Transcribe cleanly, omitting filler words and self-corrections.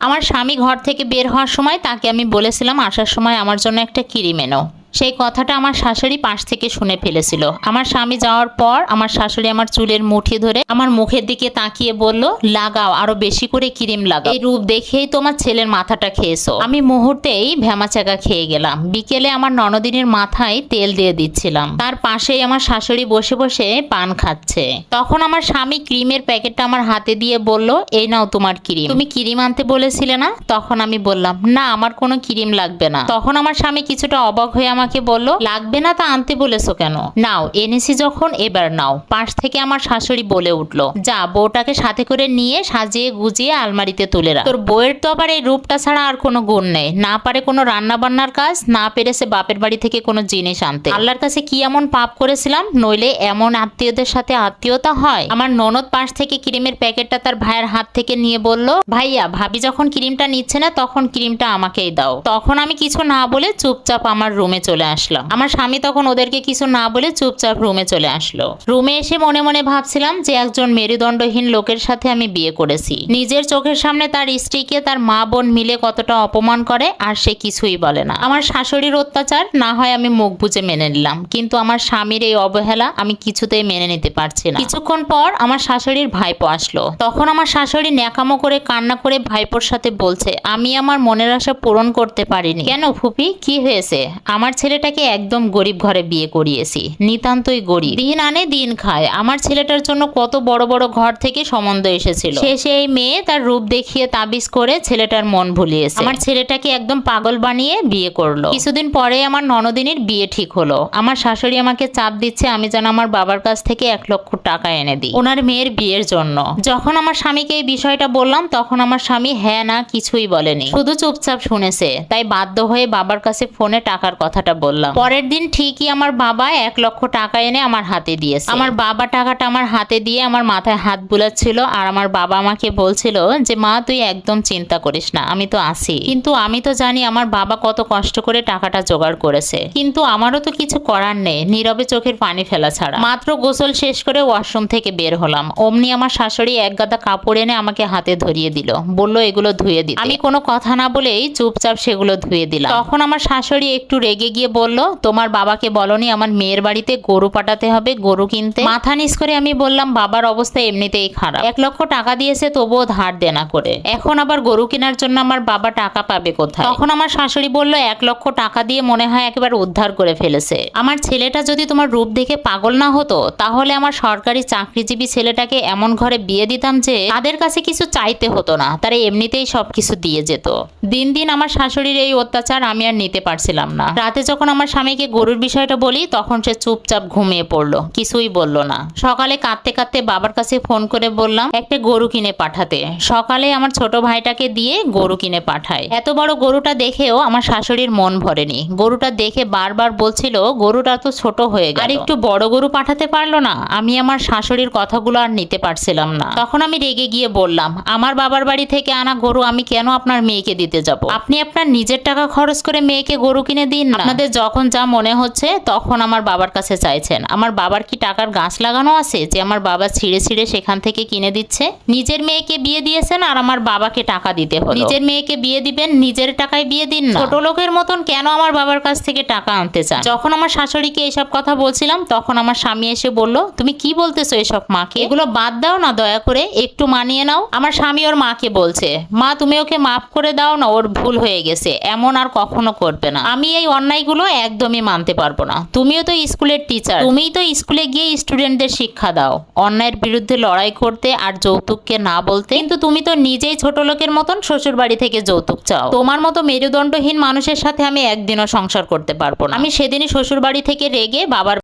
আমার স্বামী ঘর থেকে বের হওয়ার সময় তাকে আমি বলেছিলাম আসার সময় আমার জন্য একটা ক্রিম এনো। সেই কথাটা আমার শাশুড়ি পাশ থেকে শুনে ফেলেছিল। আমার স্বামী যাওয়ার পর আমার শাশুড়ি আমার চুলের মুঠি ধরে আমার মুখের দিকে তাকিয়ে বলল, লাগাও, আরো বেশি করে ক্রিম লাগাও, এই রূপ দেখেই তোমার ছেলের মাথাটা খেয়েছো। আমি মুহূর্তেই ভ্যামাচাকা খেয়ে গেলাম। বিকেলে আমার ননদিনীর মাথায় তেল দিয়ে দিচ্ছিলাম, তার পাশেই আমার শাশুড়ি বসে বসে পান খাচ্ছে। তখন আমার স্বামী ক্রিমের প্যাকেটটা আমার হাতে দিয়ে বলল, এই নাও তোমার ক্রিম, তুমি ক্রিম আনতে বলেছিলে না? তখন আমি বললাম, না আমার কোনো ক্রিম লাগবে না। তখন আমার স্বামী কিছুটা অবাক হয়ে আমাকে বলল, লাগবে না তা আনতে বলেছো কেন? নাও, এনেছি যখন এবার নাও। পাশ থেকে আমার শাশুড়ি বলে উঠলো, যা বউটাকে সাথে করে নিয়ে সাজিয়ে গুজিয়ে আলমারিতে তুলে রাখ। তোর বউয়ের তো আবার এই রূপটা ছাড়া আর কোনো গুণ নেই, না পারে কোনো রান্না বান্নার কাজ, না পেরেছে বাপের বাড়ি থেকে কোনো জিনিস আনতে। আল্লাহর কাছে কি এমন পাপ করেছিলাম, নইলে এমন আত্মীয়দের সাথে আত্মীয়তা হয়? আমার ননদ পাশ থেকে ক্রিমের প্যাকেটটা তার ভাইয়ের হাত থেকে নিয়ে বলল, ভাইয়া ভাবি যখন ক্রিমটা নিচ্ছে না তখন ক্রিমটা আমাকেই দাও। তখন আমি কিছু না বলে চুপচাপ আমার রুমে চলে আসলাম। আমার স্বামী তখন ওদেরকে কিছু না বলে চুপচাপ রুমে চলে আসলো। রুমে এসে মনে মনে ভাবছিলাম যে একজন মেরুদণ্ডহীন লোকের সাথে আমি বিয়ে করেছি। নিজের চোখের সামনে তার স্ত্রীকে তার মা বোন মিলে কতটা অপমান করে, আর সে কিছুই বলে না। আমার শাশুড়ির অত্যাচার না হয় আমি মুখ বুজে মেনে নিলাম, কিন্তু আমার স্বামীর এই অবহেলা আমি কিছুতেই মেনে নিতে পারছি না। কিছুক্ষণ পর আমার শাশুড়ির ভাইপো আসলো। তখন আমার শাশুড়ি ন্যাকামো করে কান্না করে ভাইপোর সাথে বলছে, আমি আমার মনের আশা পূরণ করতে পারিনি। কেন ফুপি, কি হয়েছে? আমার ছেলেটাকে একদম গরিব ঘরে বিয়ে করিয়েছি, নিতান্তই গরিব, দিন আনে দিন খায়। আমার ছেলেটার জন্য কত বড় বড় ঘর থেকে সম্বন্ধ এসেছিল, শেষে এই মেয়ে তার রূপ দেখিয়ে তাবিজ করে ছেলেটার মন ভুলিয়েছে। আমার ছেলেটাকে একদম পাগল বানিয়ে বিয়ে করলো। কিছুদিন পরে আমার ননদিনীর বিয়ে ঠিক হলো। আমার শাশুড়ি আমাকে চাপ দিচ্ছে আমি যেন আমার বাবার কাছ থেকে 1 লক্ষ টাকা এনে দিই ওনার মেয়ের বিয়ের জন্য। যখন আমার স্বামীকে এই বিষয়টা বললাম তখন আমার স্বামী হ্যাঁ না কিছুই বলেনি, শুধু চুপচাপ শুনেছে। তাই বাধ্য হয়ে বাবার কাছে ফোনে টাকার কথাটা বললাম। পরের দিন ঠিকই আমার বাবা 1 লক্ষ টাকা এনে আমার হাতে দিয়েছে। আমার বাবা টাকাটা আমার হাতে দিয়ে আমার মাথায় হাত বুলাচ্ছিল, আর আমার বাবা আমাকে বলছিল যে মা তুই একদম চিন্তা করিস না, আমি তো আছি। কিন্তু আমি তো জানি আমার বাবা কত কষ্ট করে টাকাটা জোগাড় করেছে, কিন্তু আমারও তো কিছু করার নেই, নীরবে চোখের পানি ফেলা ছাড়া। মাত্র গোসল শেষ করে ওয়াশরুম থেকে বের হলাম, অমনি আমার শাশুড়ি এক গাদা কাপড় এনে আমাকে হাতে ধরিয়ে দিল, বলল এগুলো ধুয়ে দিতে। আমি কোনো কথা না বলেই চুপচাপ সেগুলো ধুয়ে দিলাম। তখন আমার শাশুড়ি একটু রেগে গিয়ে বলল, তোমার বাবাকে বলনি আমার মেয়ের বাড়িতে গরু পাঠাতে হবে, গরু কিনতে? মাথা নিচ করে আমি বললাম, বাবার অবস্থা এমনিতেই খারাপ, 1 লক্ষ টাকা দিয়েছে তবুও ধার দেনা করে, এখন আবার গরু কেনার জন্য আমার বাবা টাকা পাবে কোথায়? তখন আমার শাশুড়ি বলল, 1 লক্ষ টাকা দিয়ে মনে হয় একেবারে উদ্ধার করে ফেলেছে। আমার ছেলেটা যদি তোমার রূপ দেখে পাগল না হতো তাহলে আমার সরকারি চাকরিজীবী ছেলেটাকে এমন ঘরে বিয়ে দিতাম যে তাদের কাছে কিছু চাইতে হতো না, তারা এমনিতেই সবকিছু দিয়ে যেত। দিন দিন আমার শাশুড়ির এই অত্যাচার আমি আর নিতে পারছিলাম না। রাতে যখন আমার স্বামীকে গরুর বিষয়টা বলি তখন সে চুপচাপ ঘুমিয়ে পড়লো, কিছুই বলল না। সকালে কাঁদতে কাঁদতে বাবার কাছে ফোন করে বললাম একটা গরু কিনে পাঠাতে। সকালে আমার ছোট ভাইটাকে দিয়ে গরু কিনে পাঠায়। এত বড় গরুটা দেখেও আমার শাশুড়ির মন ভরেনি। গরুটা দেখে বারবার বলছিল গরুটা তো ছোট হয়ে গেল, আর একটু বড় গরু পাঠাতে পারলো না? আমি আমার শাশুড়ির কথাগুলো আর নিতে পারছিলাম না। তখন আমি রেগে গিয়ে বললাম, আমার বাবার বাড়ি থেকে আনা গরু আমি কেন আপনার মেয়েকে দিতে যাব? আপনি আপনার নিজের টাকা খরচ করে মেয়েকে গরু কিনে দিন না। আপনাদের যখন যা মনে হচ্ছে তখন আমার বাবার কাছে চাইছেন। আমার বাবার কি টাকার গাছ লাগানো আছে যে আমার বাবা ছিঁড়ে ছিঁড়ে সেখান থেকে কিনে দিচ্ছে? নিজের মেয়েকে বিয়ে দিয়েছেন আর আমার বাবাকে টাকা দিতে হলো। নিজের মেয়েকে বিয়ে দিবেন, নিজের টাকায় বিয়ে দিন না। ছোট লোকের মতন কেন আমার বাবার কাছ থেকে টাকা আনতে চান? যখন আমার শাশুড়িকে এসব কথা বলছিলাম তখন আমার স্বামী এসে বলল, তুমি কি বলতেছো এসব মাকে? এগুলো বাদ দাও না, দয়া করে একটু মানিয়ে নাও। আমার স্বামী ওর মাকে বলছে, মা তুমি ওকে মাফ করে দাও না, ওর ভুল হয়ে গেছে, এমন আর কখনো করবে না। আমি এই অন্যায়গুলো একদমই মানতে পারবো না। তুমিও তো স্কুলের টিচার, তুমিই তো স্কুলে গিয়ে স্টুডেন্টদের শিক্ষা দাও অন্যায়ের বিরুদ্ধে লড়াই করতে আর যৌতুককে না বলতে, কিন্তু তুমি তো নিজেই ছোট লোকের মতন শ্বশুর বাড়ি থেকে যৌতুক চাও। তোমার মতো মেরুদণ্ডহীন মানুষের সাথে আমি একদিনও সংসার করতে পারবো না। আমি সেদিনই শ্বশুর বাড়ি থেকে রেগে বাবার